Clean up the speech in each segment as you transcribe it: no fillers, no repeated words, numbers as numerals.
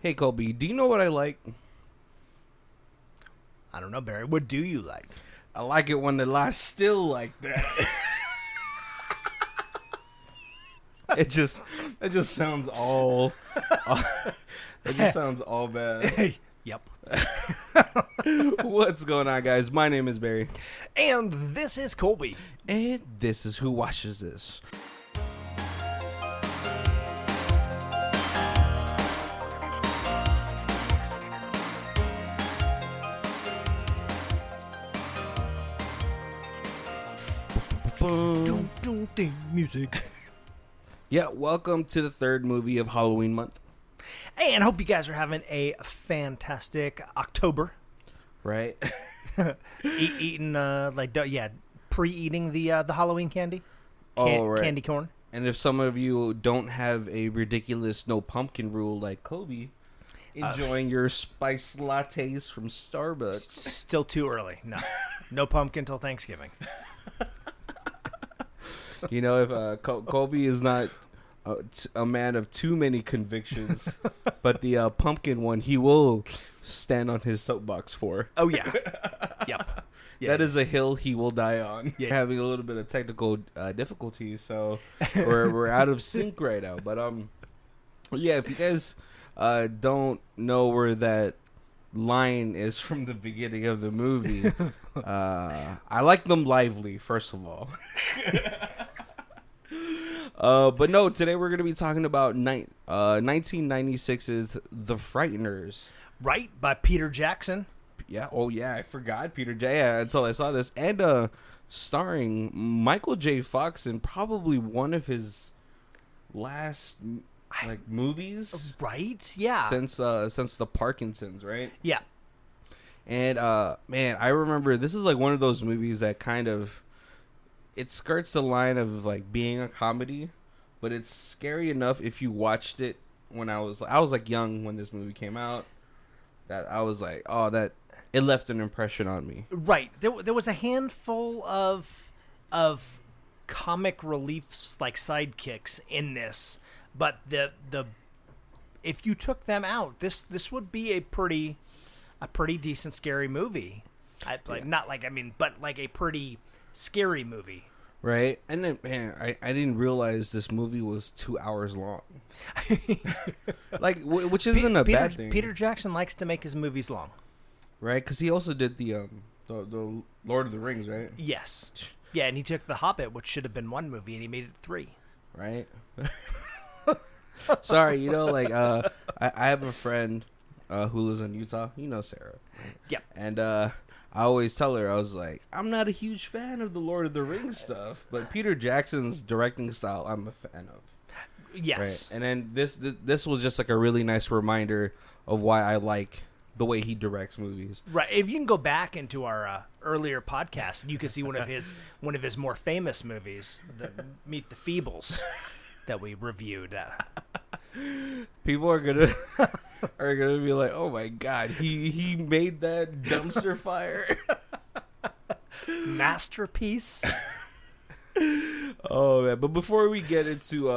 Hey, Colby, do you know what I like? I don't know, Barry. What do you like? I like it when they lie still like that. It just sounds all it just sounds all bad. Yep. What's going on, guys? My name is Barry. And this is Colby. And this is Who Watches This. Music. Yeah, welcome to the third movie of Halloween month. And I hope you guys are having a fantastic October. Right? Eating, pre-eating the Halloween candy. Right. Candy corn. And if some of you don't have a ridiculous no pumpkin rule like Kobe, enjoying your spiced lattes from Starbucks. Still too early. No pumpkin till Thanksgiving. You know, if Colby is not a man of too many convictions, but the pumpkin one, he will stand on his soapbox for. Oh, yeah. Yep. Yeah. That is a hill he will die on. Yeah. Having a little bit of technical difficulties, so we're out of sync right now. But yeah, if you guys don't know where that line is from the beginning of the movie, I like them lively, first of all. But no, today we're going to be talking about 1996's The Frighteners. Right, by Peter Jackson. Yeah, oh yeah, I forgot Peter J. Until I saw this. And starring Michael J. Fox in probably one of his last movies. Right, yeah. Since the Parkinsons, right? Yeah. And man, I remember this is like one of those movies that kind of it skirts the line of like being a comedy, but it's scary enough if you watched it when I was like young when this movie came out, that I was like, oh, that it left an impression on me. Right. There was a handful of comic reliefs, like sidekicks in this, but the if you took them out, this would be a pretty decent scary movie. But like a pretty scary movie. Right? And then, man, I didn't realize this movie was 2 hours long. Which isn't a bad thing. Peter Jackson likes to make his movies long. Right? Because he also did the Lord of the Rings, right? Yes. Yeah, and he took The Hobbit, which should have been one movie, and he made it 3. Right? Sorry, I have a friend who lives in Utah. You know Sarah. Right? Yeah. And I always tell her, I was like, I'm not a huge fan of the Lord of the Rings stuff, but Peter Jackson's directing style, I'm a fan of. Yes. Right? And then this was just like a really nice reminder of why I like the way he directs movies. Right. If you can go back into our earlier podcast, you can see one of his more famous movies, Meet the Feebles, that we reviewed. People are gonna be like, oh my god, he made that dumpster fire. Masterpiece. Oh man, but before we get into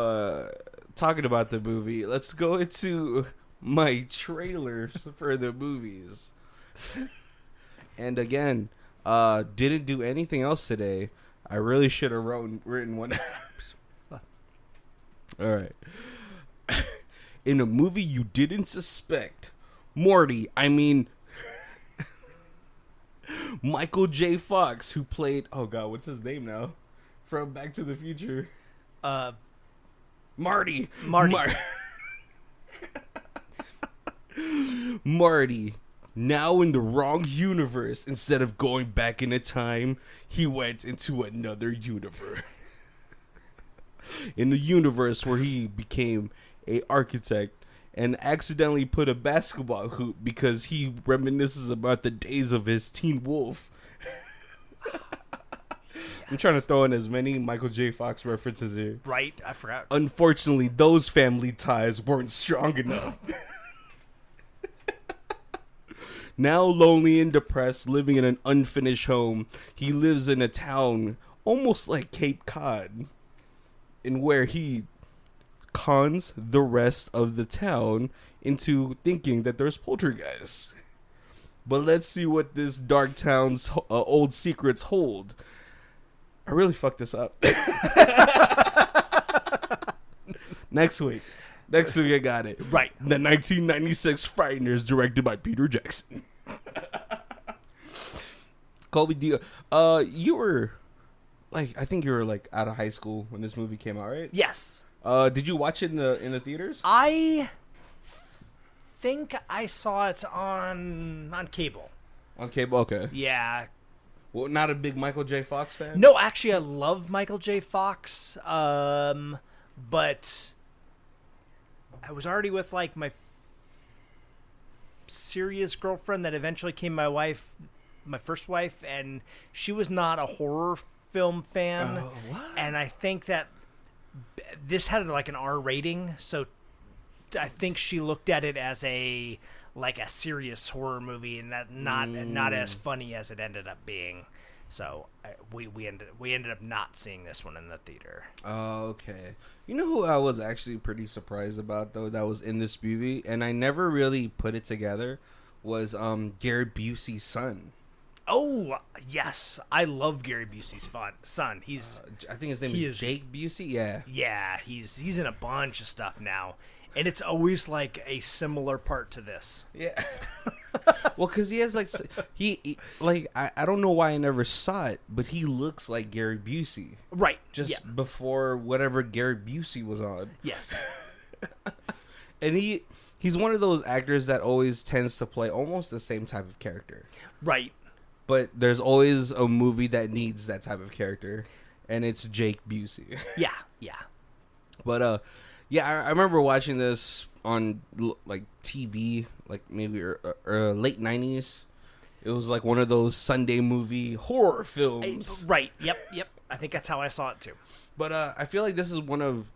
talking about the movie, let's go into my trailers for the movies. And again, didn't do anything else today. I really should have written one. All right. In a movie you didn't suspect, Michael J. Fox, who played, oh god, what's his name now? From Back to the Future. Marty. Marty. Now in the wrong universe, instead of going back in time, he went into another universe. In the universe where he became a architect and accidentally put a basketball hoop because he reminisces about the days of his Teen Wolf. Yes. I'm trying to throw in as many Michael J. Fox references here. Right, I forgot. Unfortunately, those family ties weren't strong enough. Now lonely and depressed, living in an unfinished home, he lives in a town almost like Cape Cod, in where he cons the rest of the town into thinking that there's poltergeists. But let's see what this dark town's old secrets hold. I really fucked this up. Next week I got it. Right. The 1996 Frighteners, directed by Peter Jackson. Colby, you were like, I think you were like out of high school when this movie came out, right? Yes. Did you watch it in the theaters? I think I saw it on cable. On cable, okay. Yeah. Well, not a big Michael J. Fox fan? No, actually, I love Michael J. Fox, but I was already with, like, my serious girlfriend that eventually became my first wife, and she was not a horror film fan. What? And I think that this had, like, an R rating, so I think she looked at it as a serious horror movie, and that not as funny as it ended up being. So we ended up not seeing this one in the theater. Oh, okay. You know who I was actually pretty surprised about though that was in this movie, and I never really put it together, was Gary Busey's son. Oh yes, I love Gary Busey's son. He's I think his name is Jake Busey. Yeah. Yeah, he's in a bunch of stuff now. And it's always like a similar part to this. Yeah. Well, because he has like I don't know why I never saw it, but he looks like Gary Busey. Right. Just before whatever Gary Busey was on. Yes. And he's one of those actors that always tends to play almost the same type of character. Right. But there's always a movie that needs that type of character, and it's Jake Busey. Yeah. Yeah. But yeah, I remember watching this on like TV, like maybe late 90s. It was like one of those Sunday movie horror films. Right. Yep. I think that's how I saw it too. But I feel like this is one of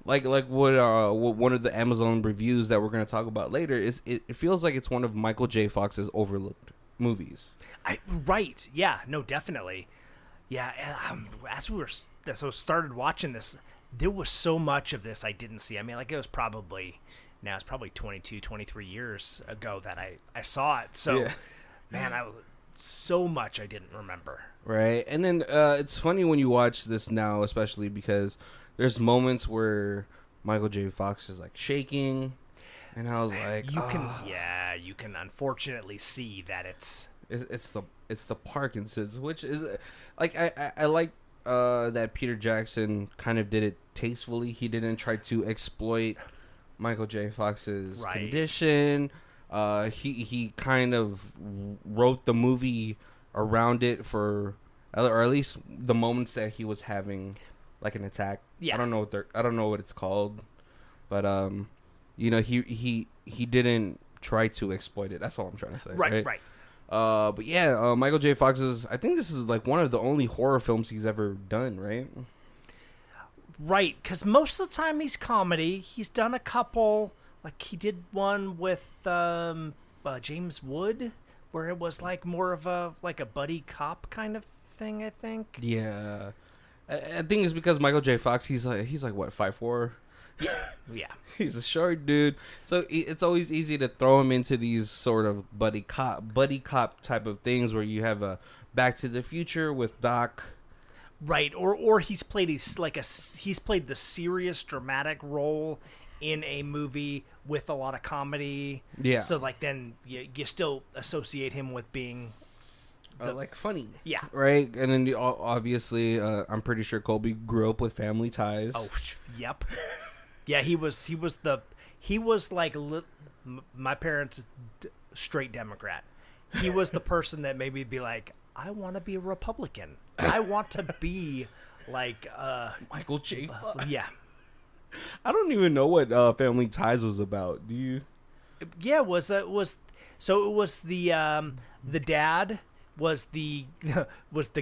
what one of the Amazon reviews that we're going to talk about later is. It feels like it's one of Michael J. Fox's overlooked movies. Right. Yeah. No. Definitely. Yeah. As we started watching this, there was so much of this I didn't see. I mean, like it's probably 22, 23 years ago that I saw it. So, yeah. Man, so much I didn't remember. Right. And then it's funny when you watch this now, especially because there's moments where Michael J. Fox is like shaking, and I was like, you can unfortunately see that it's the Parkinson's, which is like I like that Peter Jackson kind of did it tastefully. He didn't try to exploit Michael J. Fox's condition. He kind of wrote the movie around it or at least the moments that he was having like an attack. Yeah. I don't know what it's called, but he didn't try to exploit it. That's all I'm trying to say. Right. But yeah, Michael J. Fox's, I think this is like one of the only horror films he's ever done, right? Right, because most of the time he's comedy. He's done a couple, like he did one with James Wood, where it was like more of a buddy cop kind of thing, I think. Yeah. I think it's because Michael J. Fox, he's like what, 5'4"? Yeah. He's a short dude, so it's always easy to throw him into these sort of buddy cop type of things where you have a Back to the Future with Doc, right? Or he's played he's played the serious dramatic role in a movie with a lot of comedy. Yeah. So like then you still associate him with being like funny. Yeah. Right, and then obviously I'm pretty sure Colby grew up with Family Ties. Oh, yep. Yeah, he was like my parents, straight Democrat. He was the person that maybe be like, I want to be a Republican. I want to be like Michael J. Fox. Yeah. I don't even know what Family Ties was about. Do you? Yeah, it was the dad was the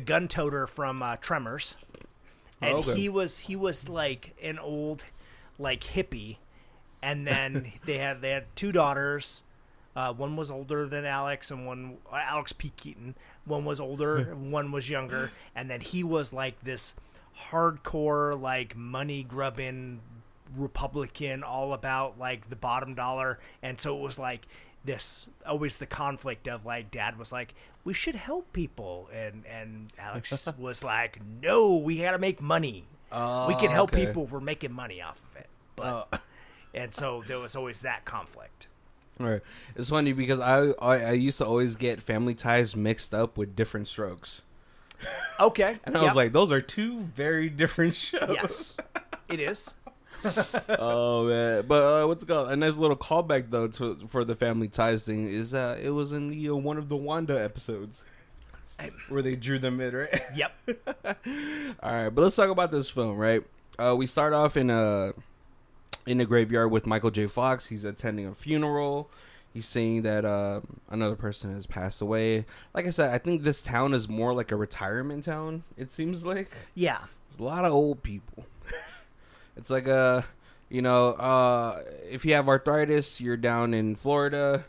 gun toter from Tremors, and he was like an old like hippie, and then they had two daughters. One was older than Alex, and Alex P. Keaton. One was older, one was younger, and then he was like this hardcore like money grubbing Republican, all about like the bottom dollar, and so it was like this always the conflict of like Dad was like, we should help people, and Alex was like, no, we got to make money. We can help people if we're making money off of it, but and so there was always that conflict. Right. It's funny because I used to always get Family Ties mixed up with Different Strokes. Okay. And I was like, those are two very different shows. Yes, it is. Oh man, but what's it called? A nice little callback though for the Family Ties thing is it was in the one of the Wanda episodes where they drew them in, right? Yep. All right, but let's talk about this film, right? We start off in a graveyard with Michael J. Fox. He's attending a funeral. He's saying that another person has passed away. Like I said, I think this town is more like a retirement town. It seems like. Yeah. There's a lot of old people. It's like if you have arthritis, you're down in Florida.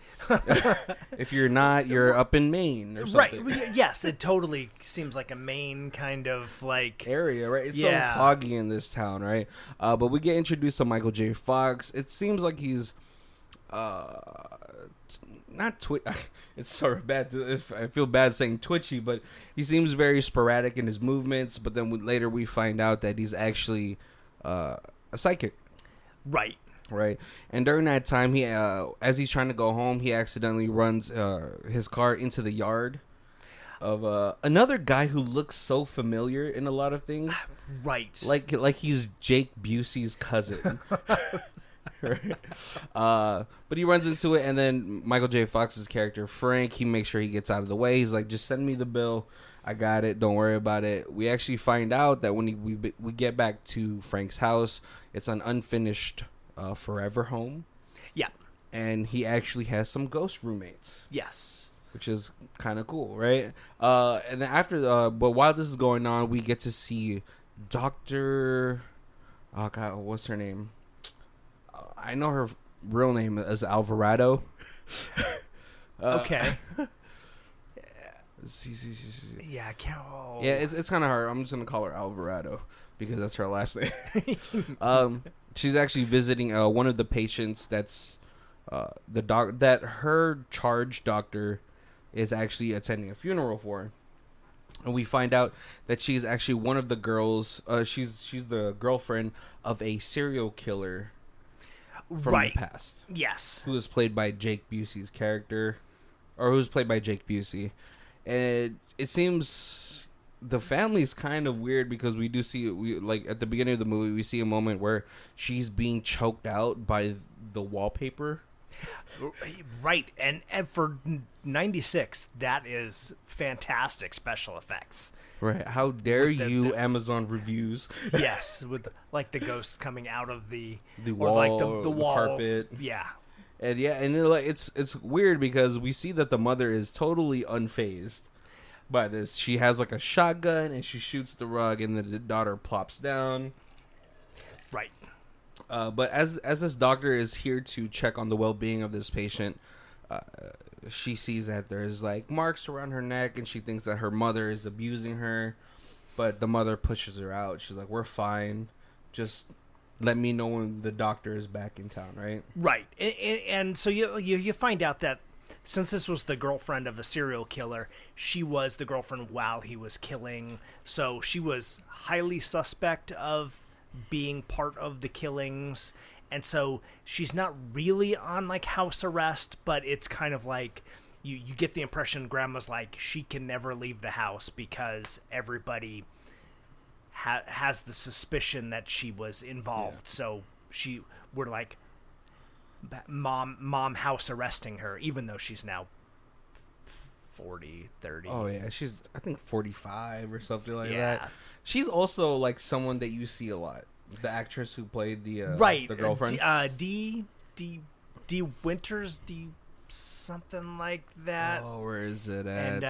If you're not, you're up in Maine or something. Right. Yes, it totally seems like a Maine kind of like area, right? It's so foggy in this town, right? But we get introduced to Michael J. Fox. It seems like he's not it's sort of bad. I feel bad saying twitchy, but he seems very sporadic in his movements. But then later we find out that he's actually a psychic. Right. And during that time, he as he's trying to go home, he accidentally runs his car into the yard of another guy who looks so familiar in a lot of things. Right. Like he's Jake Busey's cousin. Right. But he runs into it, and then Michael J. Fox's character Frank, he makes sure he gets out of the way. He's like, just send me the bill. I got it. Don't worry about it. We actually find out that when we get back to Frank's house, it's an unfinished forever home. Yeah. And he actually has some ghost roommates. Yes. Which is kind of cool, right? And then but while this is going on, we get to see Dr. Oh, God, what's her name? I know her real name is Alvarado. Okay. Yeah, I can't. Oh. Yeah, it's kind of hard. I'm just gonna call her Alvarado because that's her last name. She's actually visiting one of the patients that's that her charge doctor is actually attending a funeral for, and we find out that she's actually one of the girls. She's the girlfriend of a serial killer from the past. Yes, who is played by Jake Busey's character, or who's played by Jake Busey. And it seems the family's kind of weird because we do see like at the beginning of the movie we see a moment where she's being choked out by the wallpaper. Right, and for 96, that is fantastic special effects. Right, how dare you, Amazon reviews? Yes, with like the ghosts coming out of the wall, or like the walls, carpet. Yeah. And it's weird because we see that the mother is totally unfazed by this. She has like a shotgun and she shoots the rug, and then the daughter plops down. Right. But as this doctor is here to check on the well-being of this patient, she sees that there's like marks around her neck, and she thinks that her mother is abusing her. But the mother pushes her out. She's like, "We're fine. Just let me know when the doctor is back in town," right? Right. And so you find out that since this was the girlfriend of a serial killer, she was the girlfriend while he was killing. So she was highly suspect of being part of the killings. And so she's not really on like house arrest, but it's kind of like you get the impression grandma's like, she can never leave the house because everybody has the suspicion that she was involved. Yeah. So we're like, mom house arresting her, even though she's now 40, 30. Oh yeah, she's I think 45 or something like that. She's also like someone that you see a lot. The actress who played the girlfriend. D Winters, something like that. Oh, where is it at? And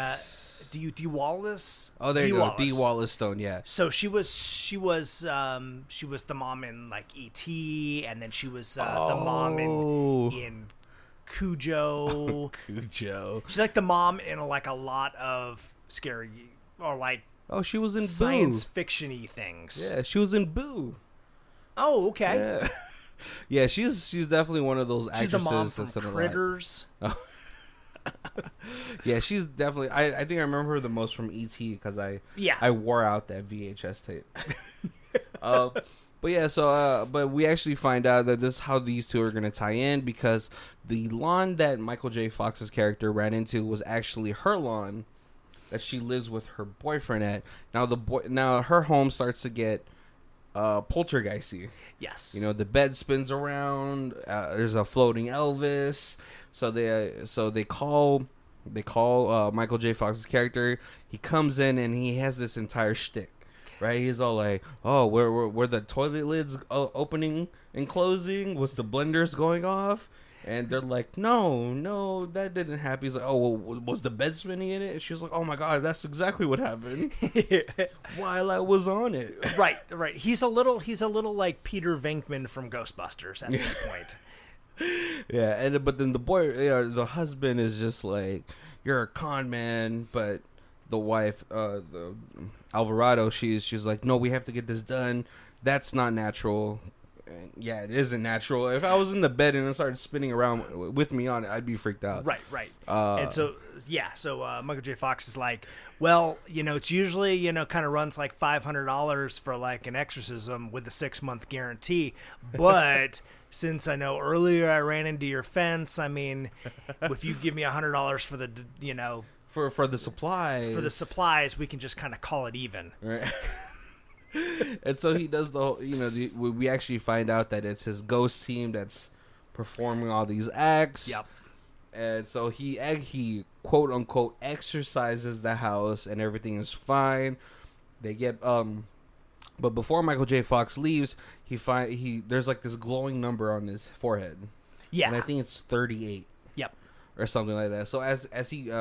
D Wallace. Oh, there you go. D Wallace Stone. Yeah. So she was the mom in like E.T., and then she was the mom in Cujo. Cujo. She's like the mom in like a lot of scary or like she was in science Boo. fiction-y things. Yeah, she was in Boo. Oh, okay. Yeah. Yeah, she's definitely one of those She's the actresses mom from that's in a lot. Critters. Yeah, she's definitely. I think I remember her the most from E.T. because Yeah. I wore out that VHS tape. But yeah, so but we actually find out that this is how these two are gonna tie in because the lawn that Michael J. Fox's character ran into was actually her lawn that she lives with her boyfriend at. Now her home starts to get poltergeisty. Yes. You know, the bed spins around. There's a floating Elvis. So they call Michael J. Fox's character. He comes in and he has this entire shtick, right? He's all like, "Oh, where the toilet lids opening and closing? Was the blenders going off?" And they're like, no, that didn't happen. He's like, "Oh, well, was the bed spinning in it?" And she's like, "Oh my god, that's exactly what happened while I was on it." Right. He's a little like Peter Venkman from Ghostbusters at this point. Yeah, but then the husband is just like, "You're a con man," but the wife, the Alvarado, she's like, "No, we have to get this done. That's not natural." And yeah, it isn't natural. If I was in the bed and it started spinning around with me on it, I'd be freaked out. Right. And so Michael J. Fox is like, well, it's usually, kind of runs like $500 for like an exorcism with a 6-month guarantee. But since I know earlier I ran into your fence, I mean, if you give me $100 for the, for the supplies, we can just kind of call it even. Right. And so he does the whole, we actually find out that it's his ghost team that's performing all these acts. Yep. And so he quote unquote exorcises the house and everything is fine. They get but before Michael J. Fox leaves, there's like this glowing number on his forehead. Yeah. And I think it's 38. Yep. Or something like that. So as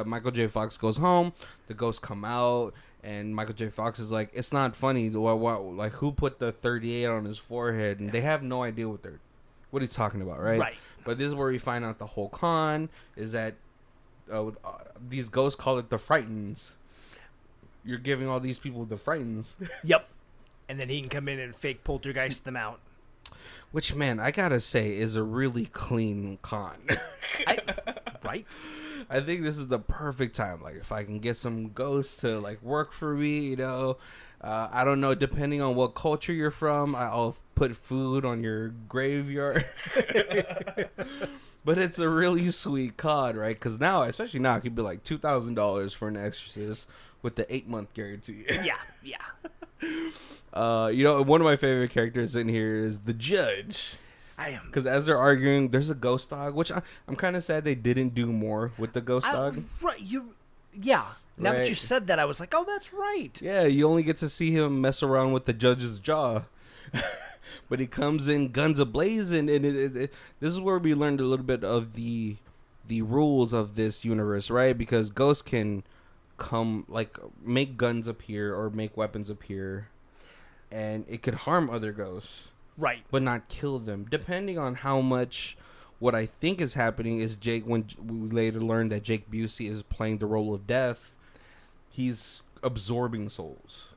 Michael J. Fox goes home, the ghosts come out. And Michael J. Fox is like, "It's not funny. Like, who put the 38 on his forehead?" And they have no idea what he's talking about, right? Right. But this is where we find out the whole con is that these ghosts call it the Frighteners. You're giving all these people the Frighteners. Yep. And then he can come in and fake poltergeist them out. Which, man, I gotta say, is a really clean con. Right? I think this is the perfect time. Like, if I can get some ghosts to like work for me, I don't know. Depending on what culture you're from, I'll put food on your graveyard. But it's a really sweet con, right? Because especially now, it could be like $2,000 for an exorcist with the 8-month guarantee. Yeah. One of my favorite characters in here is the judge. I am. Because as they're arguing, there's a ghost dog, which I'm kind of sad they didn't do more with the ghost dog. Right, yeah. Now that you said that, I was like, oh, that's right. Yeah, you only get to see him mess around with the judge's jaw. But he comes in guns a-blazing, and this is where we learned a little bit of the rules of this universe, right? Because ghosts can make guns appear or make weapons appear, and it could harm other ghosts. Right. But not kill them, depending on how much. What I think is happening is when we later learn that Jake Busey is playing the role of death, he's absorbing souls.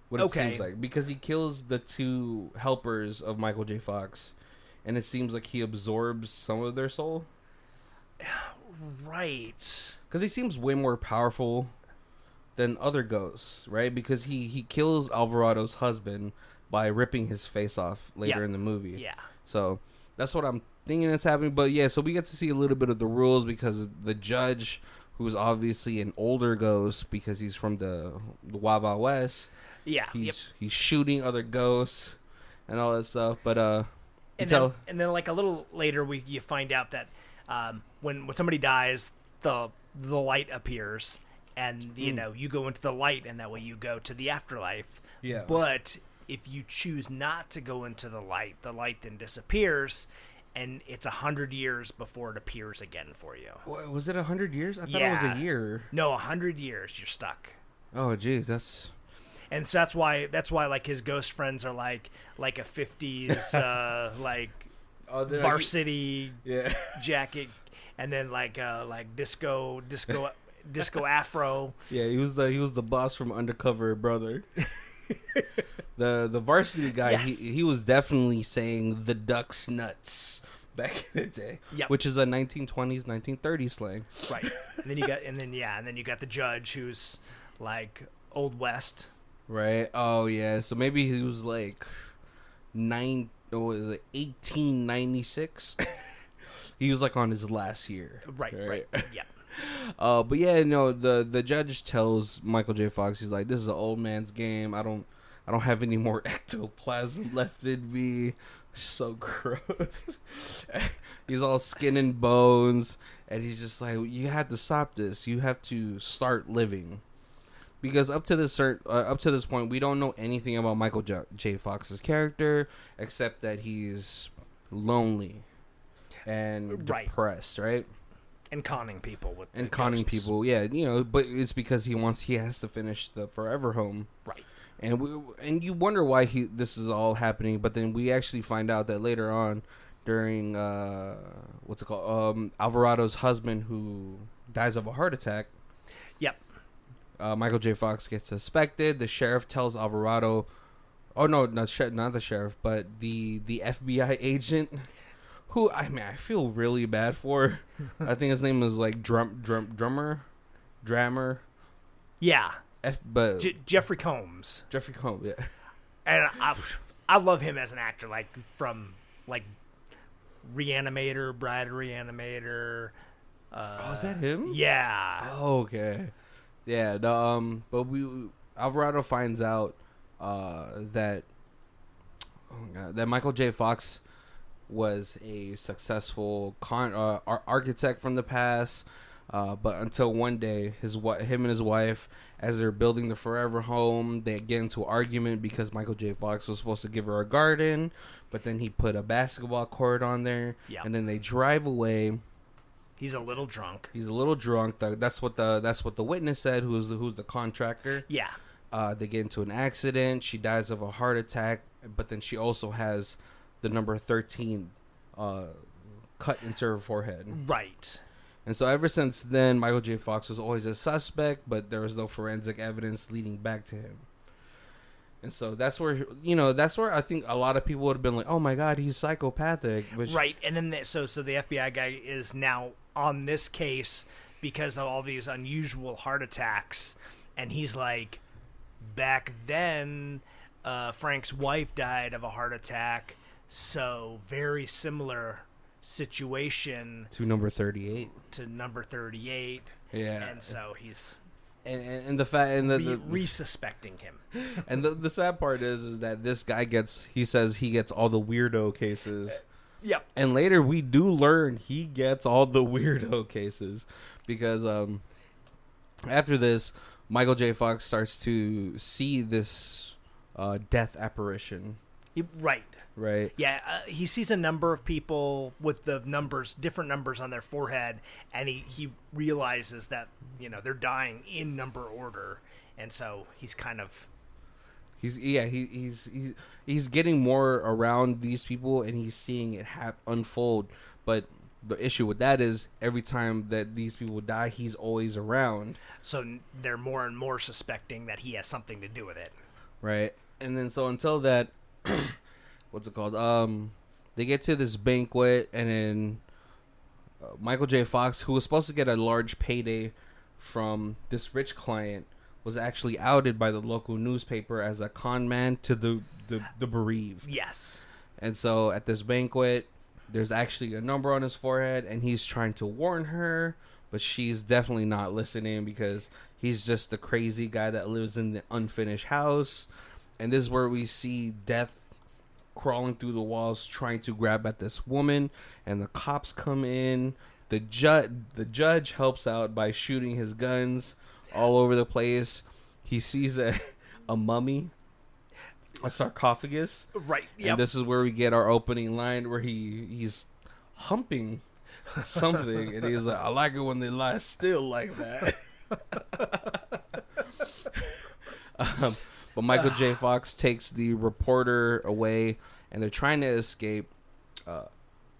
What it seems like. Because he kills the two helpers of Michael J. Fox, and it seems like he absorbs some of their soul. Right. Because he seems way more powerful than other ghosts, right? Because he kills Alvarado's husband by ripping his face off later in the movie. Yeah. So that's what I'm thinking is happening. But yeah, so we get to see a little bit of the rules because the judge, who's obviously an older ghost because he's from the Wild Wild West. Yeah. He's shooting other ghosts and all that stuff. But and then like a little later you find out that when somebody dies, the light appears, and you go into the light, and that way you go to the afterlife. Yeah. But if you choose not to go into the light then disappears, and it's 100 years before it appears again for you. Was it 100 years? I thought it was a year. No, 100 years. You're stuck. Oh, geez, that's. And so that's why like his ghost friends are like a 50s varsity jacket, and then like disco afro. Yeah, he was the boss from Undercover Brother. The varsity guy, Yes. he was definitely saying the duck's nuts back in the day, Yep. which is a 1920s, 1930s slang. Right. And then you got the judge who's like Old West. Right. Oh yeah. So maybe he was like 1896. He was like on his last year. Right. Yeah. But yeah, no. The judge tells Michael J. Fox, he's like, "This is an old man's game. I don't have any more ectoplasm left in me." So gross. He's all skin and bones, and he's just like, "You have to stop this. You have to start living." Because up to this point, we don't know anything about Michael J. Fox's character except that he's lonely and depressed, right? And conning people with people, yeah, but it's because he has to finish the Forever Home, right? And you wonder why this is all happening, but then we actually find out that later on, during what's it called, Alvarado's husband who dies of a heart attack. Yep. Michael J. Fox gets suspected. The sheriff tells Alvarado, oh no, not the sheriff, but the FBI agent, who I feel really bad for. I think his name is like Drammer. Yeah. But Jeffrey Combs. Jeffrey Combs, yeah. And I love him as an actor, like from like Reanimator, Bride Reanimator. Is that him? Yeah. Oh, okay. Yeah. But Alvarado finds out that that Michael J. Fox was a successful architect from the past. But until one day, him and his wife, as they're building the Forever Home, they get into an argument because Michael J. Fox was supposed to give her a garden, but then he put a basketball court on there, and then they drive away. He's a little drunk. That's what the witness said. Who's the contractor? Yeah. They get into an accident. She dies of a heart attack, but then she also has the number 13 cut into her forehead. Right. And so ever since then, Michael J. Fox was always a suspect, but there was no forensic evidence leading back to him. And so that's where I think a lot of people would have been like, "Oh my God, he's psychopathic." Right. And then so the FBI guy is now on this case because of all these unusual heart attacks, and he's like, back then, Frank's wife died of a heart attack, so very similar situation to number 38. Yeah. And so he's and the fact and the resuspecting him. And the sad part is that this guy gets all the weirdo cases. Yep. And later we do learn he gets all the weirdo cases because after this, Michael J. Fox starts to see this death apparition. Right. Yeah, he sees a number of people with different numbers on their forehead, and he realizes that they're dying in number order, and so he's kind of he's getting more around these people, and he's seeing it unfold. But the issue with that is every time that these people die, he's always around. So they're more and more suspecting that he has something to do with it. Right, and then so until that. What's it called? They get to this banquet, and then Michael J. Fox, who was supposed to get a large payday from this rich client, was actually outed by the local newspaper as a con man to the bereaved. Yes. And so at this banquet, there's actually a number on his forehead, and he's trying to warn her, but she's definitely not listening because he's just the crazy guy that lives in the unfinished house. And this is where we see death crawling through the walls trying to grab at this woman, and the cops come in. The judge helps out by shooting his guns all over the place. He sees a mummy, a sarcophagus. Right. Yep. And this is where we get our opening line where he's humping something and he's like, "I like it when they lie still like that." But Michael J. Fox takes the reporter away, and they're trying to escape.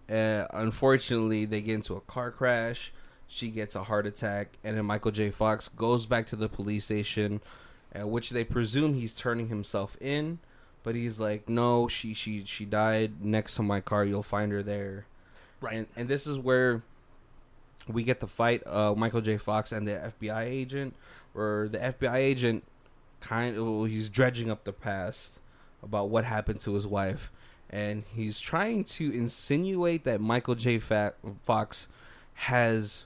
Unfortunately, they get into a car crash. She gets a heart attack, and then Michael J. Fox goes back to the police station, which they presume he's turning himself in. But he's like, no, she died next to my car. You'll find her there. Right. And this is where we get the fight, Michael J. Fox and the FBI agent, where the FBI agent he's dredging up the past about what happened to his wife, and he's trying to insinuate that Michael J. Fox has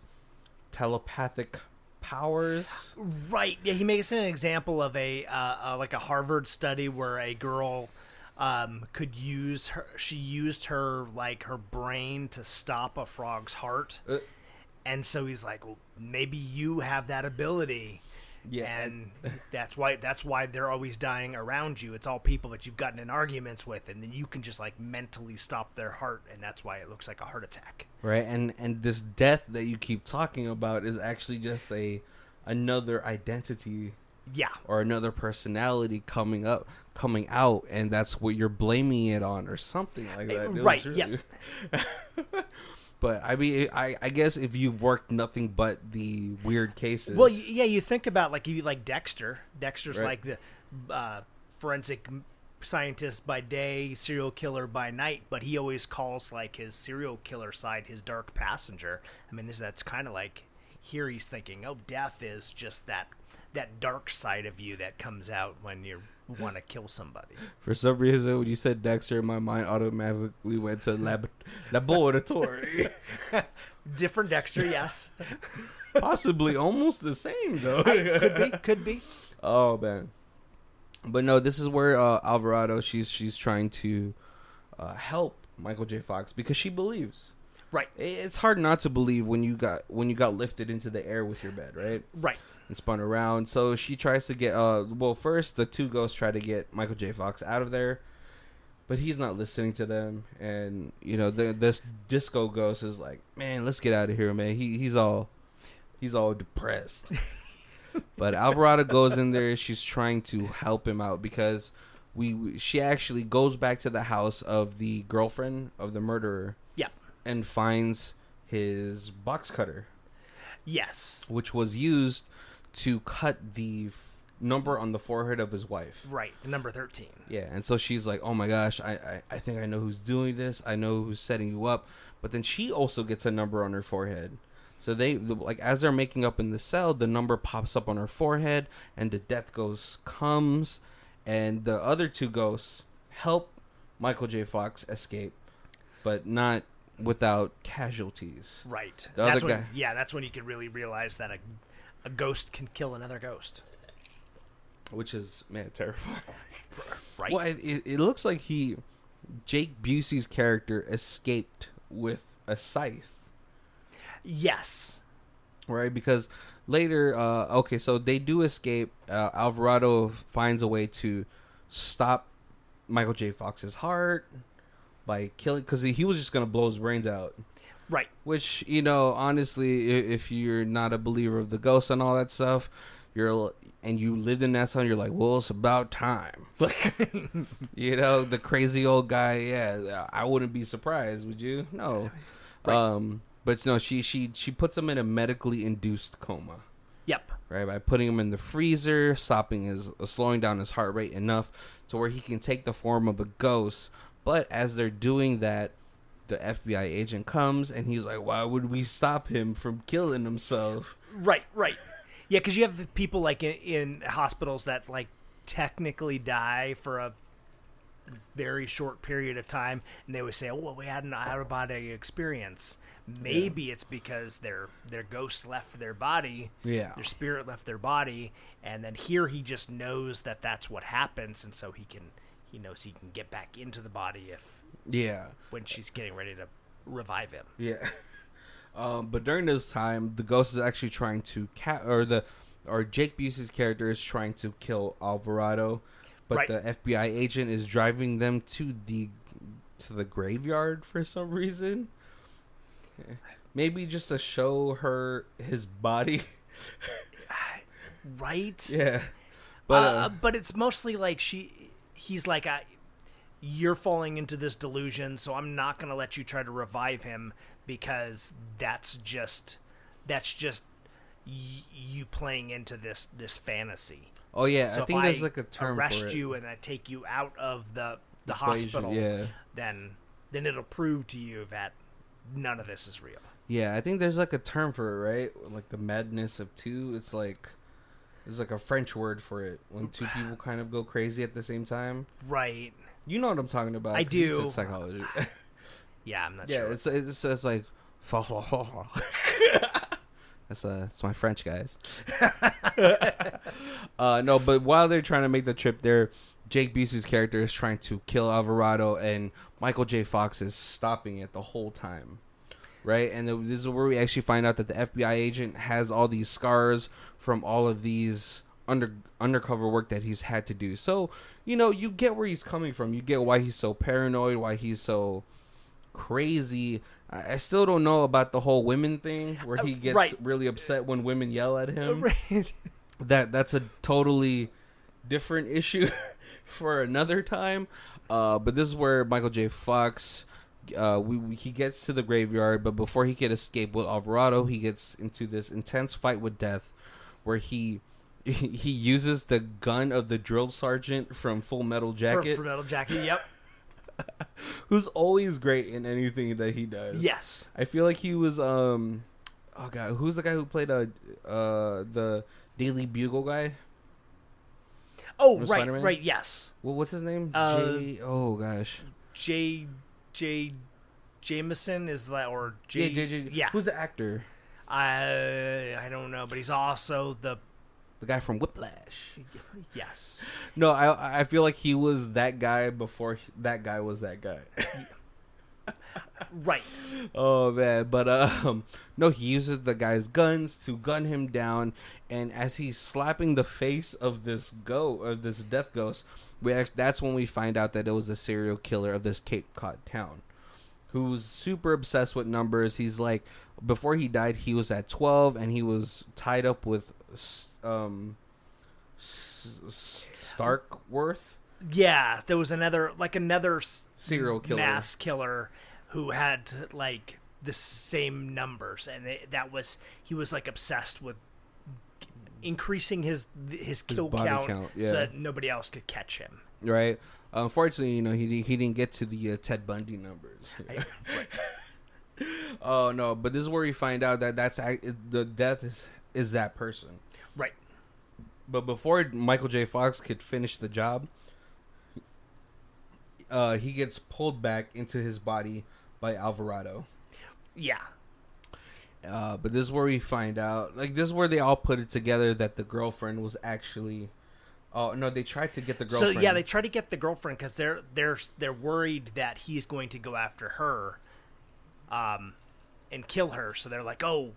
telepathic powers. Right. Yeah, he makes an example of a like a Harvard study where a girl she used her brain to stop a frog's heart. And so he's like, well, maybe you have that ability. Yeah, and that's why they're always dying around you. It's all people that you've gotten in arguments with, and then you can just like mentally stop their heart, and that's why it looks like a heart attack. Right, and this death that you keep talking about is actually just another identity, yeah, or another personality coming out, and that's what you're blaming it on, or something like that. Right? Really... Yeah. But I mean, I guess if you've worked nothing but the weird cases. Well, yeah, you think about like Dexter. Dexter's right. like the forensic scientist by day, serial killer by night, but he always calls like his serial killer side his dark passenger. I mean, that's kind of like here he's thinking, oh, death is just that dark side of you that comes out when you want to kill somebody. For some reason, when you said Dexter, my mind automatically went to laboratory. Different Dexter, yes. Possibly almost the same, though. Could be. Oh, man. But no, this is where Alvarado, she's trying to help Michael J. Fox because she believes. Right. It's hard not to believe when you got lifted into the air with your bed, right? Right. And spun around. So she tries to get first the two ghosts try to get Michael J. Fox out of there, but he's not listening to them. And this disco ghost is like, man, let's get out of here, man. He's all depressed. But Alvarado goes in there. She's trying to help him out because she actually goes back to the house of the girlfriend of the murderer. Yeah. And finds his box cutter. Yes. Which was used to cut the number on the forehead of his wife. Right, the number 13. Yeah, and so she's like, oh my gosh, I think I know who's doing this. I know who's setting you up. But then she also gets a number on her forehead. So as they're making up in the cell, the number pops up on her forehead, and the death ghost comes, and the other two ghosts help Michael J. Fox escape, but not without casualties. Right. That's when you can really realize that a ghost can kill another ghost. Which is, man, terrifying. Right. Well, it looks like Jake Busey's character escaped with a scythe. Yes. Right, because later, so they do escape. Alvarado finds a way to stop Michael J. Fox's heart by killing, because he was just going to blow his brains out. Right. Which, honestly, if you're not a believer of the ghosts and all that stuff, and you lived in that town, you're like, well, it's about time. The crazy old guy, yeah, I wouldn't be surprised, would you? No. Right. But no, she puts him in a medically induced coma. Yep. Right, by putting him in the freezer, slowing down his heart rate enough to where he can take the form of a ghost. But as they're doing that, the FBI agent comes, and he's like, why would we stop him from killing himself? Right. Yeah, because you have the people like in hospitals that like technically die for a very short period of time, and they would say, oh, well, we had an out-of-body experience. Maybe it's because their ghost left their body, their spirit left their body, and then here he just knows that that's what happens, and so he knows he can get back into the body when she's getting ready to revive him. Yeah. But during this time, the ghost is actually trying to Jake Busey's character is trying to kill Alvarado, but the FBI agent is driving them to the graveyard for some reason. Maybe just to show her his body. Right? Yeah. But it's mostly like he's like, you're falling into this delusion, so I'm not going to let you try to revive him because that's just you playing into this fantasy. Oh yeah, So I think if there's like a term arrest for it. you and I take you out of the Equation, hospital, yeah. then it'll prove to you that none of this is real. Yeah, I think there's like a term for it, right? Like the madness of two. It's like there's like a French word for it when two people kind of go crazy at the same time. Right. You know what I'm talking about? I 'cause you do. took psychology. Yeah, I'm not Yeah, sure. it's like that's my French, guys. No, but while they're trying to make the trip there, Jake Busey's character is trying to kill Alvarado, and Michael J. Fox is stopping it the whole time, right? And this is where we actually find out that the FBI agent has all these scars from all of these undercover work that he's had to do. So, you get where he's coming from. You get why he's so paranoid, why he's so crazy. I still don't know about the whole women thing where he gets really upset when women yell at him. Right. That's a totally different issue for another time. But this is where Michael J. Fox, he gets to the graveyard, but before he can escape with Alvarado, he gets into this intense fight with death, where he uses the gun of the drill sergeant from Full Metal Jacket. Full Metal Jacket, yep. Who's always great in anything that he does. Yes. I feel like he was oh god, who's the guy who played the Daily Bugle guy? Oh, From right, Spider-Man? right, yes. Well, what's his name? Oh gosh. J Jameson is that, or J? J. Yeah. Who's the actor? I don't know, but he's also the guy from Whiplash. Yes. No, I feel like he was that guy before that guy was that guy. Right. Oh man, but no, he uses the guy's guns to gun him down, and as he's slapping the face of this death ghost, that's when we find out that it was a serial killer of this Cape Cod town, who's super obsessed with numbers. He's like, before he died, he was at 12, and he was tied up with Starkworth. Yeah, there was another serial killer, mass killer who had like the same numbers, and he was like obsessed with increasing his kill count, yeah, so that nobody else could catch him. Right. Unfortunately, he didn't get to the Ted Bundy numbers. Right. Oh no! But this is where we find out that the death is that person. Right. But before Michael J. Fox could finish the job, he gets pulled back into his body by Alvarado. Yeah. But this is where we find out, this is where they all put it together that the girlfriend was actually. Oh no! They tried to get the girlfriend. So yeah, they try to get the girlfriend because they're worried that he's going to go after her, and kill her. So they're like, "Oh,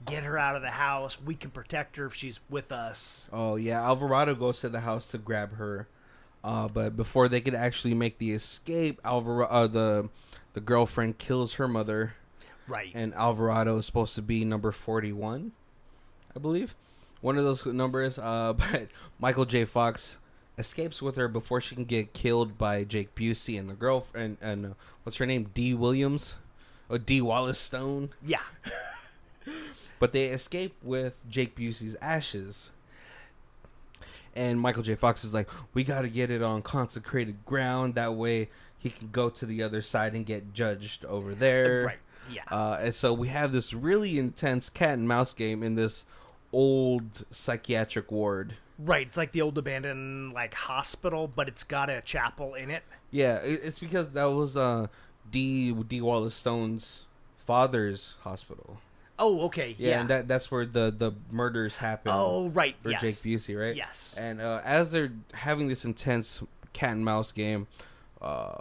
get her out of the house. We can protect her if she's with us." Oh yeah, Alvarado goes to the house to grab her, but before they could actually make the escape, the girlfriend kills her mother. Right. And Alvarado is supposed to be number 41, I believe. One of those numbers. But Michael J. Fox escapes with her before she can get killed by Jake Busey and the girlfriend. And what's her name? D. Williams? Or D. Wallace Stone? Yeah. But they escape with Jake Busey's ashes. And Michael J. Fox is like, we got to get it on consecrated ground. That way he can go to the other side and get judged over there. Right. Yeah. And so we have this really intense cat and mouse game in this old psychiatric ward. Right. It's like the old abandoned hospital, but it's got a chapel in it. Yeah, it's because that was D. Wallace Stone's father's hospital. Oh, okay. Yeah, and that's where the murders happen. Oh, right. For yes. Jake Busey, right? Yes. And as they're having this intense cat and mouse game,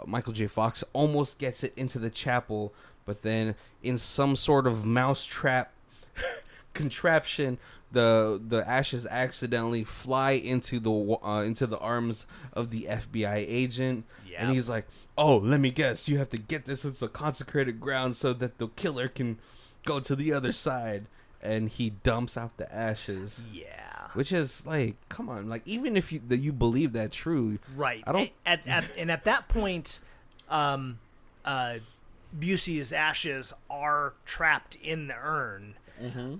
Michael J. Fox almost gets it into the chapel, but then in some sort of mousetrap contraption, the ashes accidentally fly into the arms of the FBI agent. Yep. And he's like, "Oh, let me guess, you have to get this into consecrated ground so that the killer can go to the other side." And he dumps out the ashes. Yeah. Which is come on, even if you believe that true, right? I don't. And at that point, Busey's ashes are trapped in the urn,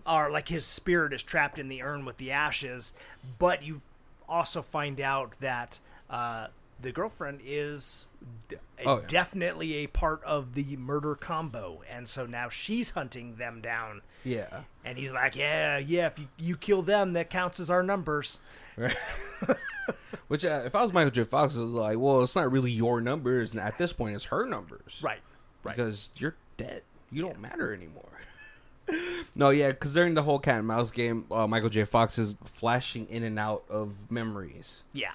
or like his spirit is trapped in the urn with the ashes. But you also find out that the girlfriend is definitely a part of the murder combo, and so now she's hunting them down. Yeah. And he's like, yeah, if you kill them, that counts as our numbers. Right. Which, if I was Michael J. Fox, I was like, well, it's not really your numbers. And at this point, it's her numbers. Right. Because you're dead. You don't matter anymore. No, yeah, because during the whole cat and mouse game, Michael J. Fox is flashing in and out of memories. Yeah.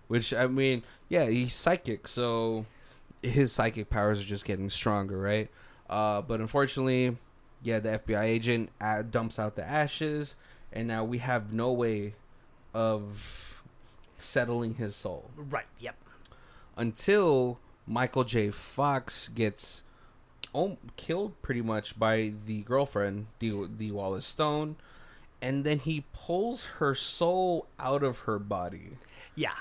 Which, I mean, yeah, he's psychic, so his psychic powers are just getting stronger, right? But unfortunately, yeah, the FBI agent dumps out the ashes, and now we have no way of settling his soul. Right, yep. Until Michael J. Fox gets killed pretty much by the girlfriend, D. Wallace Stone, and then he pulls her soul out of her body. Yeah.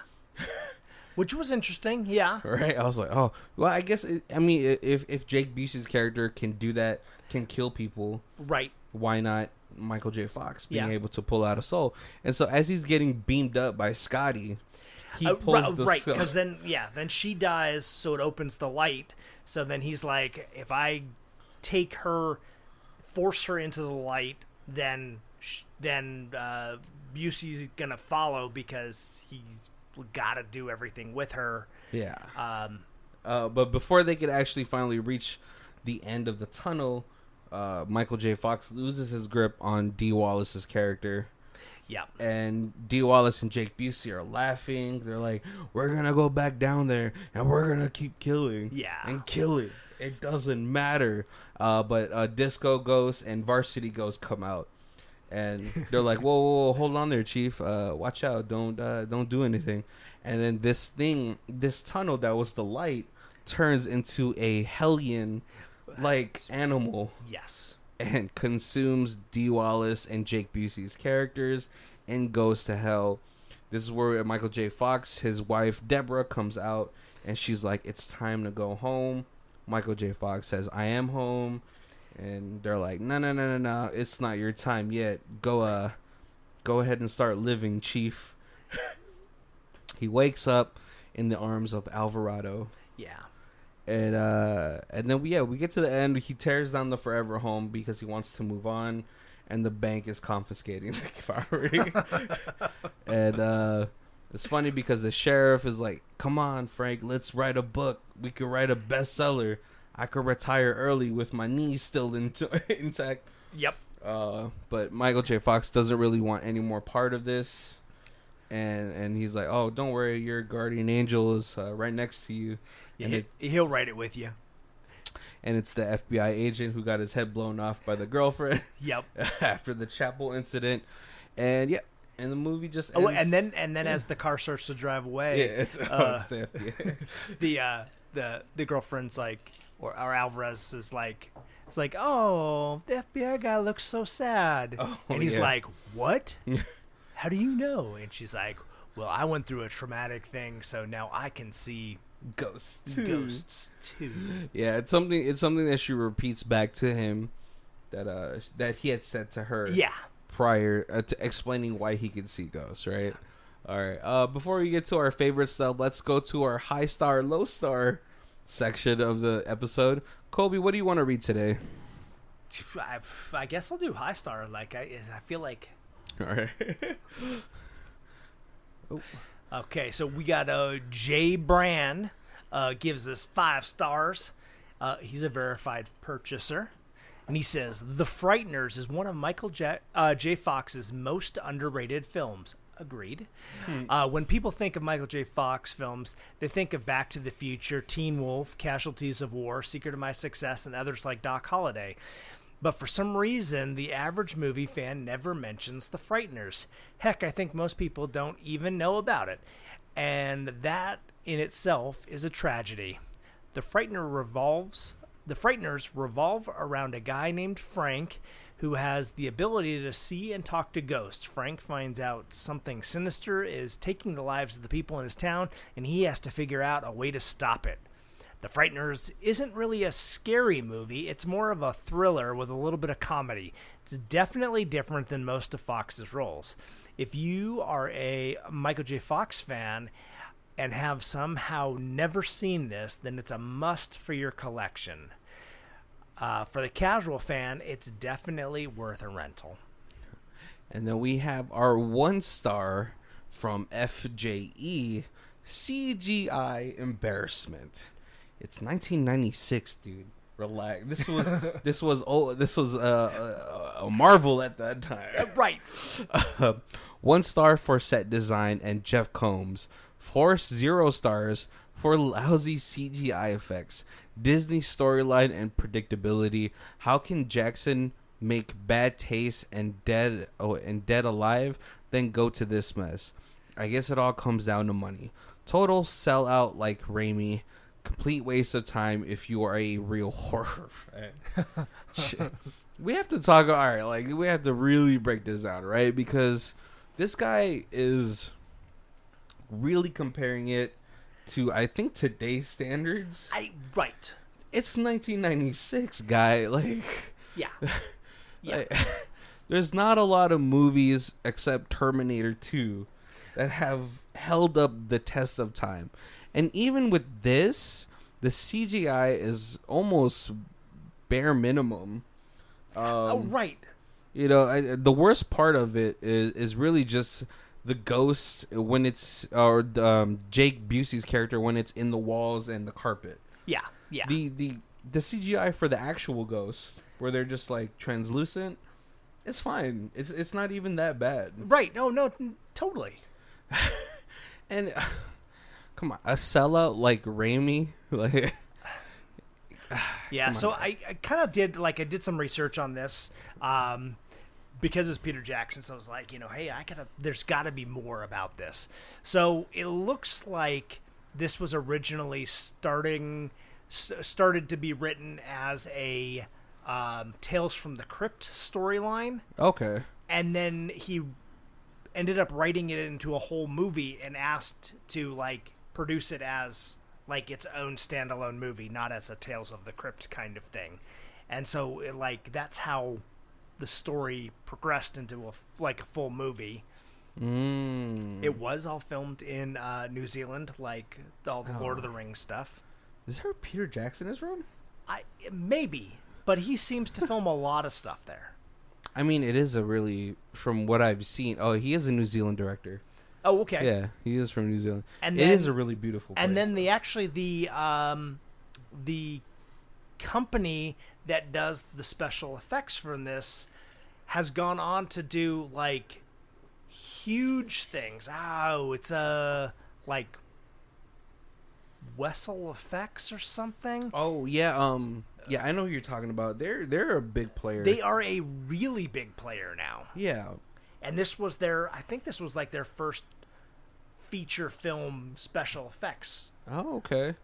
Which was interesting, yeah. Right? I was like, oh, well, I guess, if Jake Busey's character can do that, can kill people, right? Why not Michael J. Fox being Yeah. able to pull out a soul? And so as he's getting beamed up by Scotty, he pulls the right, soul. because then she dies, so it opens the light. So then he's like, if I take her, force her into the light, then Busey's gonna follow because he's got to do everything with her. Yeah. But before they could actually finally reach the end of the tunnel, Michael J. Fox loses his grip on D. Wallace's character. Yeah. And D. Wallace and Jake Busey are laughing. They're like, we're going to go back down there and we're going to keep killing. Yeah. And kill it. It doesn't matter. But Disco Ghost and Varsity Ghost come out. And they're like, whoa, hold on there, Chief. Watch out. Don't do anything. And then this tunnel that was the light turns into a hellion animal. Yes. And consumes D. Wallace and Jake Busey's characters and goes to hell. This is where Michael J. Fox, his wife Deborah, comes out and she's like, it's time to go home. Michael J. Fox says, I am home. And they're like, no, it's not your time yet. Go ahead and start living, Chief. He wakes up in the arms of Alvarado. Yeah. And then we get to the end. He tears down the Forever Home because he wants to move on, and the bank is confiscating the property. And it's funny because the sheriff is like, "Come on, Frank, let's write a book. We could write a bestseller. I could retire early with my knees still intact." Yep. But Michael J. Fox doesn't really want any more part of this, and he's like, "Oh, don't worry, your guardian angel is right next to you." Yeah, he'll write it with you. And it's the FBI agent who got his head blown off by the girlfriend. Yep. After the chapel incident, and and the movie just ends. Oh, and then as the car starts to drive away, it's the FBI. the girlfriend's like, or Alvarez is like, it's like, oh, the FBI guy looks so sad, and he's like, what? How do you know? And she's like, well, I went through a traumatic thing, so now I can see ghosts too. Yeah, it's something that she repeats back to him that he had said to her prior to explaining why he could see ghosts, right? All right, before we get to our favorite stuff, let's go to our high star low star section of the episode. Colby, what do you want to read today? I guess I'll do high star. Like I feel like, all right. Oh. Okay, so we got Jay Brand gives us 5 stars. He's a verified purchaser. And he says, The Frighteners is one of Michael J. Fox's most underrated films. Agreed. When people think of Michael J. Fox films, they think of Back to the Future, Teen Wolf, Casualties of War, Secret of My Success, and others like Doc Holliday. But for some reason, the average movie fan never mentions The Frighteners. Heck, I think most people don't even know about it. And that in itself is a tragedy. The Frighteners revolve around a guy named Frank who has the ability to see and talk to ghosts. Frank finds out something sinister is taking the lives of the people in his town, and he has to figure out a way to stop it. The Frighteners isn't really a scary movie. It's more of a thriller with a little bit of comedy. It's definitely different than most of Fox's roles. If you are a Michael J. Fox fan and have somehow never seen this, then it's a must for your collection. For the casual fan, it's definitely worth a rental. And then we have our 1 star from FJE, CGI embarrassment. It's 1996, dude. Relax. This was a marvel at that time. Right. 1 star for set design and Jeff Combs. 0 stars for lousy CGI effects, Disney storyline and predictability. How can Jackson make Bad Taste and Dead Alive, then go to this mess? I guess it all comes down to money. Total sellout like Raimi. Complete waste of time if you are a real horror fan. We have to talk. All right, like we have to really break this down, right? Because this guy is really comparing it to, I think, today's standards. Right. It's 1996, guy. Like, yeah. Like, there's not a lot of movies except Terminator 2 that have held up the test of time. And even with this, the CGI is almost bare minimum. Right. You know, the worst part of it is really just the ghost when it's, or Jake Busey's character when it's in the walls and the carpet. Yeah. Yeah. The CGI for the actual ghosts, where they're just like translucent, it's fine. It's not even that bad. Right. No, totally. And come on, a sellout like Raimi, like yeah. So I kind of did I did some research on this, because it's Peter Jackson. So I was like, hey, there's got to be more about this. So it looks like this was originally started to be written as a Tales from the Crypt storyline. Okay. And then he ended up writing it into a whole movie and asked to produce it as its own standalone movie, not as a Tales of the Crypt kind of thing. And so that's how the story progressed into a full movie. It was all filmed in New Zealand, all the Lord of the Rings stuff. Is there a Peter Jackson is from? Maybe, but he seems to film a lot of stuff there. I mean, it is a really, from what I've seen. Oh, he is a New Zealand director. Oh, okay. Yeah, he is from New Zealand. And it is a really beautiful place. And then the company that does the special effects from this has gone on to do huge things. Oh, it's Wessel Effects or something. Oh yeah, yeah, I know who you're talking about. They're a big player. They are a really big player now. Yeah. And this was I think this was their first feature film special effects. Oh, okay.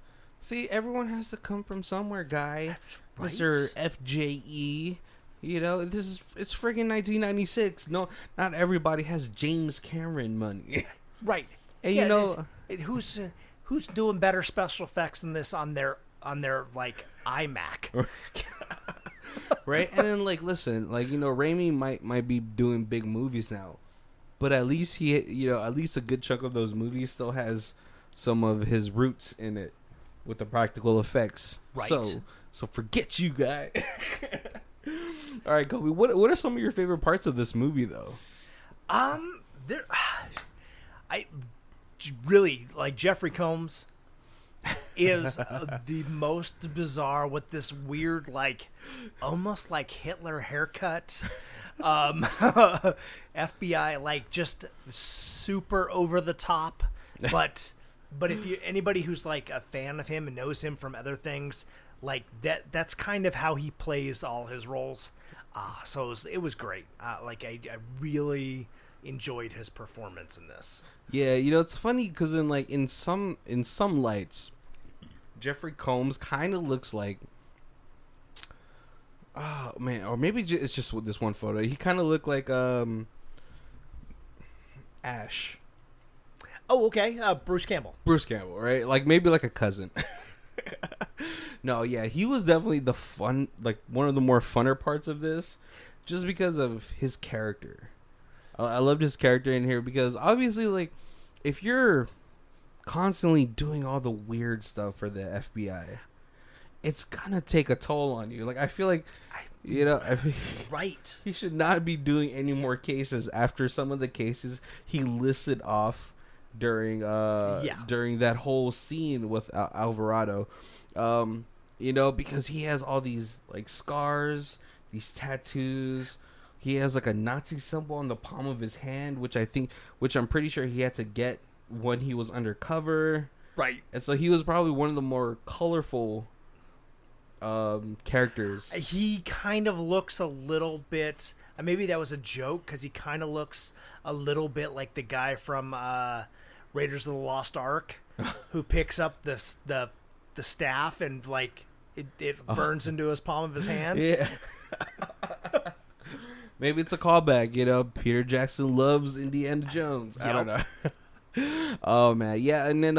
See, everyone has to come from somewhere, guy. Right. Mr. FJE. It's friggin' 1996. No, not everybody has James Cameron money. Right. And yeah, who's doing better special effects than this on their iMac? Right? And then listen, Raimi might be doing big movies now, but at least at least a good chunk of those movies still has some of his roots in it with the practical effects. Right. So forget you, guy. All right, Kobe. What are some of your favorite parts of this movie, though? There, I really Jeffrey Combs is the most bizarre with this weird almost Hitler haircut. FBI just super over the top, but if anybody who's a fan of him and knows him from other things, that's kind of how he plays all his roles. So it was great. I really enjoyed his performance in this. Yeah, it's funny because in some lights, Jeffrey Combs kind of looks like, oh man, or maybe it's just with this one photo. He kind of looked like Ash. Oh, okay. Bruce Campbell. Bruce Campbell, right? Maybe a cousin. No, yeah, he was definitely the fun, like one of the more funner parts of this, just because of his character. I loved his character in here because obviously, like, if you're constantly doing all the weird stuff for the FBI, it's gonna take a toll on you. Like, I feel like, Right. he should not be doing any more cases after some of the cases he listed off during during that whole scene with Alvarado. Because he has all these like scars, these tattoos. He has like a Nazi symbol on the palm of his hand, which I'm pretty sure he had to get when he was undercover. Right. And so he was probably one of the more colorful characters. He kind of looks a little bit. Maybe that was a joke because he kind of looks a little bit like the guy from Raiders of the Lost Ark, who picks up the staff and like it burns into his palm of his hand. Yeah. Maybe it's a callback. Peter Jackson loves Indiana Jones. I don't know. Oh man, yeah, and then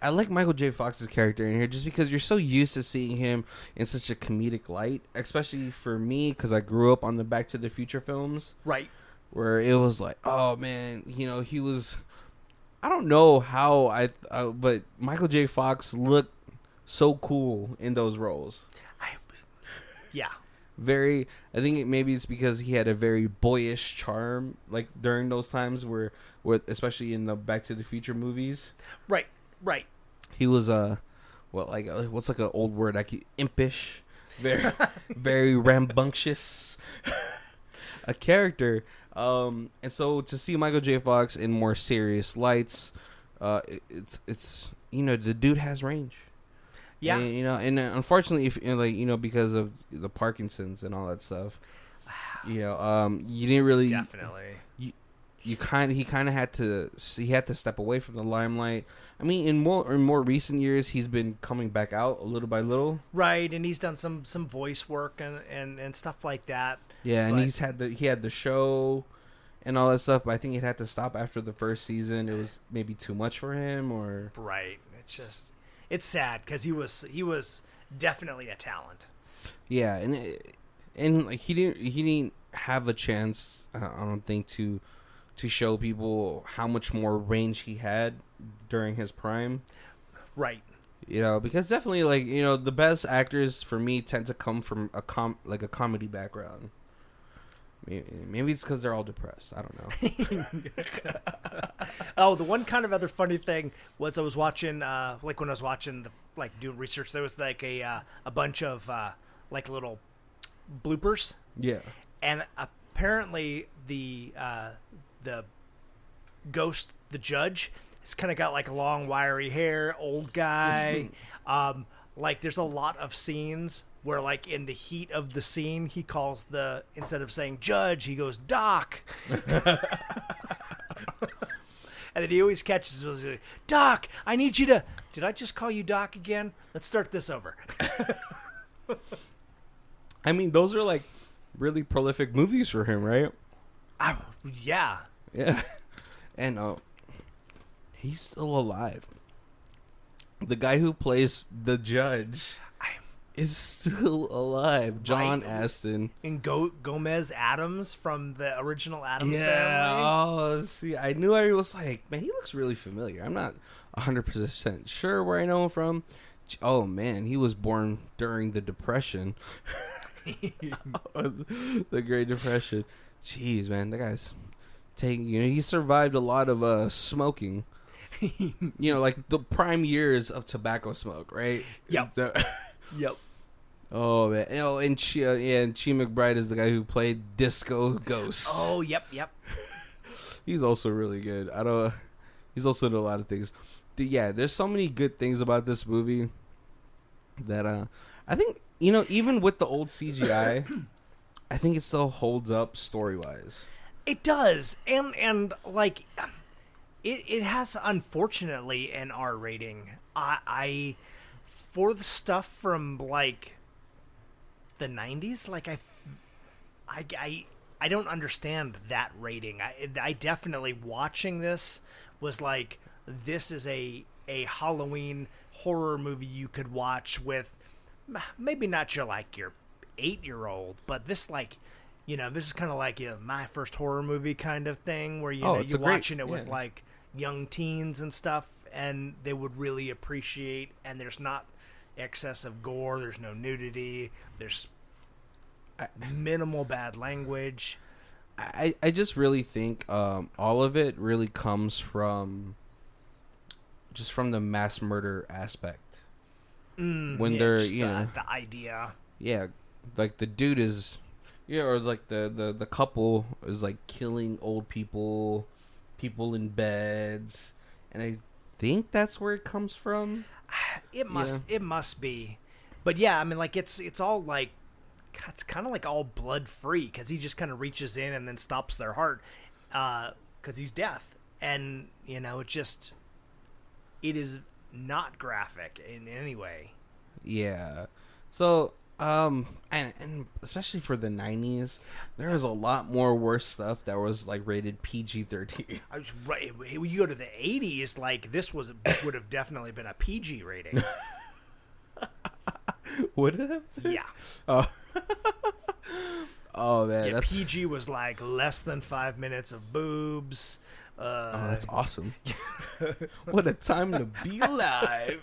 I like Michael J. Fox's character in here just because you're so used to seeing him in such a comedic light, especially for me because I grew up on the Back to the Future films, right? Where it was like, oh man, he was. I don't know how but Michael J. Fox looked so cool in those roles. Yeah. I think maybe it's because he had a very boyish charm, like during those times where especially in the Back to the Future movies. Right. He was what's like an old word? Impish, very very rambunctious, a character. And so to see Michael J. Fox in more serious lights, it's the dude has range. Yeah. And unfortunately, if because of the Parkinson's and all that stuff, you didn't really definitely. He kind of had to step away from the limelight. I mean, in more recent years, he's been coming back out a little by little. Right, and he's done some voice work and stuff like that. Yeah, and he had the show and all that stuff, but I think it had to stop after the first season. It was maybe too much for him, or right. It's sad because he was definitely a talent. Yeah, and like he didn't have a chance, I don't think, to show people how much more range he had during his prime. Right. Because definitely the best actors for me tend to come from a comedy background. Maybe it's because they're all depressed. I don't know. Oh, the one kind of other funny thing was I was watching, when I was watching doing research, there was a bunch of little bloopers. Yeah. And apparently the ghost, the judge, has kind of got like long wiry hair, old guy. There's a lot of scenes where in the heat of the scene, he calls instead of saying judge, he goes doc. And then he always catches us, Doc, I need you to... Did I just call you Doc again? Let's start this over. I mean, those are really prolific movies for him, right? Yeah. Yeah. And he's still alive. The guy who plays the judge is still alive. John Astin. And Gomez Addams from the original Addams family. Oh, see, I knew I was like, man, he looks really familiar. I'm not 100% sure where I know him from. Oh, man, he was born during the Depression. The Great Depression. Jeez, man, that guy's he survived a lot of smoking. Like the prime years of tobacco smoke, right? Yep. Yep. Oh man! And Chi McBride is the guy who played Disco Ghost. Oh, yep. He's also really good. He's also in a lot of things. Yeah, there's so many good things about this movie that I think even with the old CGI, I think it still holds up story wise. It does, and it has unfortunately an R rating. I for the stuff from the 90s, I don't understand that rating. I definitely watching this was this is a Halloween horror movie you could watch with maybe not your 8-year-old, but this this is kind of like my first horror movie kind of thing where you're watching it with like young teens and stuff, and they would really appreciate. And there's not excessive gore, there's no nudity, there's minimal bad language. I just really think all of it really comes from the mass murder aspect. When they're the idea, like the dude is, or like the couple is like killing old people in beds, and I think that's where it comes from. It must be, but yeah, I mean, like it's all like, it's kind of like all blood free because he just kind of reaches in and then stops their heart because he's deaf, and it is not graphic in any way. Yeah. So, and especially for the 90s, there was a lot more worse stuff that was like rated PG-13. I was right. When you go to the 80s, like this would have definitely been a PG rating. Would it have been? Yeah. Oh. Oh man, yeah, PG was like less than 5 minutes of boobs. Oh, that's awesome. What a time to be alive.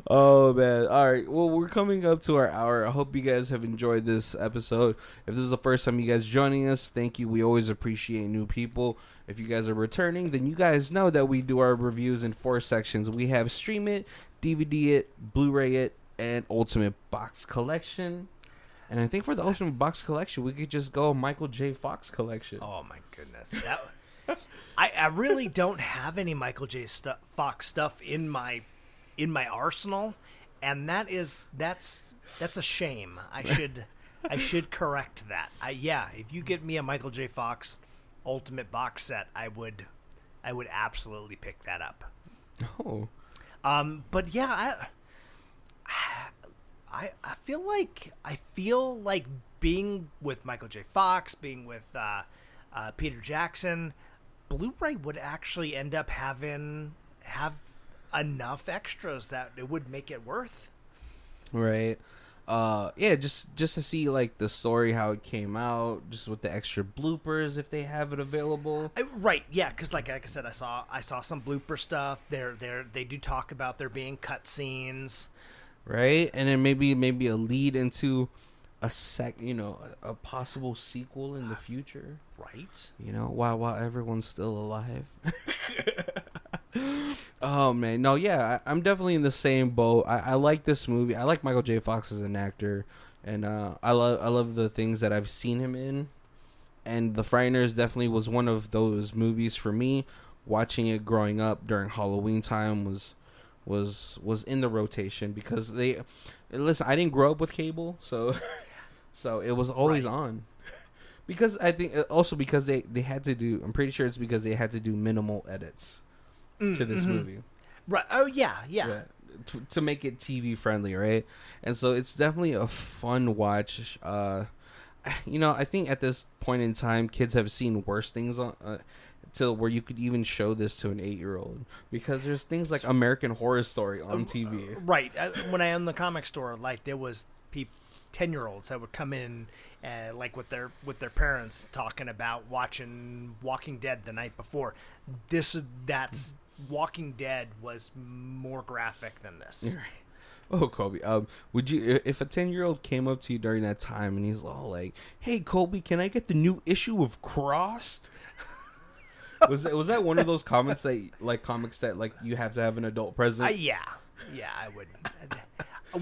Oh man. All right, well, we're coming up to our hour. I hope you guys have enjoyed this episode. If this is the first time you guys joining us, thank you. We always appreciate new people. If you guys are returning, then you guys know that we do our reviews in 4 sections. We have Stream It, DVD It, Blu-ray It, and Ultimate Box Collection. And I think for the Ultimate Box Collection, we could just go Michael J. Fox Collection. Oh my goodness, I really don't have any Michael J. Fox stuff in my arsenal, and that's a shame. I should correct that. If you get me a Michael J. Fox Ultimate Box set, I would absolutely pick that up. Oh, but yeah, I feel like being with Michael J. Fox, being with Peter Jackson, Blu-ray would actually end up have enough extras that it would make it worth. Right. Just to see like the story, how it came out, just with the extra bloopers if they have it available. Right. Yeah. Because like I said, I saw some blooper stuff. They do talk about there being cut scenes. Right, and then maybe a lead into a possible sequel in the future. Right. While everyone's still alive. Oh man, no, yeah, I'm definitely in the same boat. I like this movie. I like Michael J. Fox as an actor, and I love the things that I've seen him in. And The Frighteners definitely was one of those movies for me. Watching it growing up during Halloween time was in the rotation because I didn't grow up with cable, so it was always on. Because I think also because they had to do, I'm pretty sure it's because they had to do minimal edits to this movie. Right. Oh yeah. To make it TV friendly, right? And so it's definitely a fun watch. I think at this point in time, kids have seen worse things on to where you could even show this to an 8-year-old, because there's things like American Horror Story on TV. Right. When I owned the comic store, like there was 10-year-olds that would come in, like with their parents, talking about watching Walking Dead the night before. That's Walking Dead was more graphic than this. Oh, Colby, would you, if a 10-year-old came up to you during that time and he's all like, "Hey, Colby, can I get the new issue of Crossed?" Was that one of those comics that you have to have an adult present? Yeah, I would.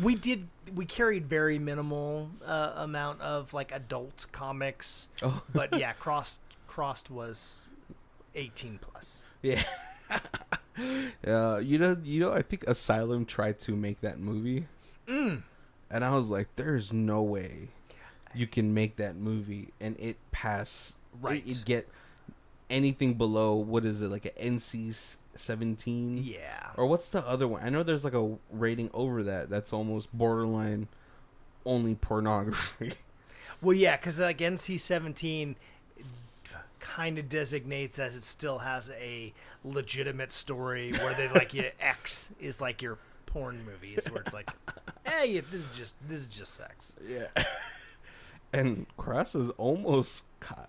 We carried very minimal amount of like adult comics, but yeah, Crossed was 18 plus. Yeah. I think Asylum tried to make that movie, and I was like, "There's no way you can make that movie and it pass. Right, it get anything below, what is it, like an NC-17? Yeah. Or what's the other one? I know there's like a rating over that's almost borderline only pornography. Well, yeah, because like NC-17 kind of designates as it still has a legitimate story where they like X is like your porn movies where it's like, hey, this is just sex. Yeah. And Cross is almost,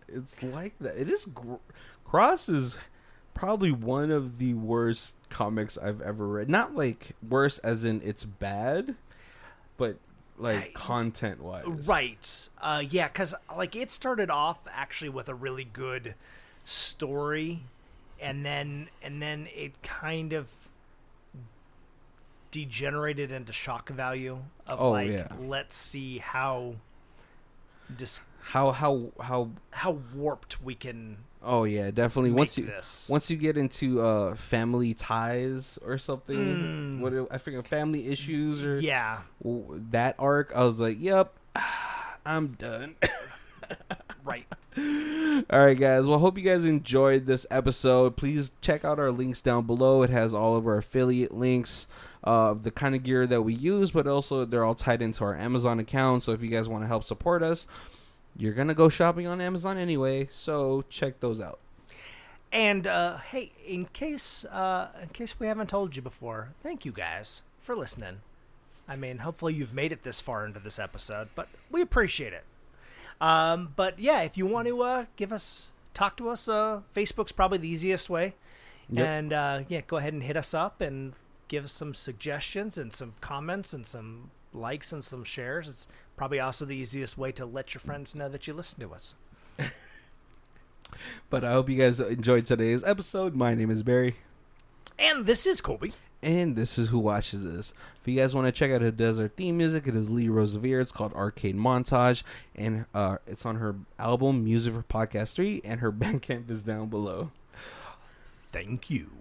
it's like that. It is, Cross is probably one of the worst comics I've ever read. Not like worse as in it's bad, but like content wise. Right. Yeah, because like it started off actually with a really good story, and then it kind of degenerated into shock value of let's see how how warped we can. Oh yeah, definitely. Once you get into family ties or something, I forget, family issues or that arc, I was like, yep, I'm done. Right. All right, guys. Well, hope you guys enjoyed this episode. Please check out our links down below. It has all of our affiliate links of the kind of gear that we use, but also they're all tied into our Amazon account. So if you guys want to help support us, you're gonna go shopping on Amazon anyway, so check those out. And hey, in case we haven't told you before, thank you guys for listening. I mean, hopefully you've made it this far into this episode, but we appreciate it. But yeah, if you want to talk to us, Facebook's probably the easiest way. Yep. And go ahead and hit us up and give us some suggestions and some comments and some likes and some shares. It's probably also the easiest way to let your friends know that you listen to us. But I hope you guys enjoyed today's episode. My name is Barry. And this is Colby. And this is Who Watches This. If you guys want to check out who does our theme music, it is Lee Rosevere. It's called Arcade Montage. And it's on her album, Music for Podcast 3. And her Bandcamp is down below. Thank you.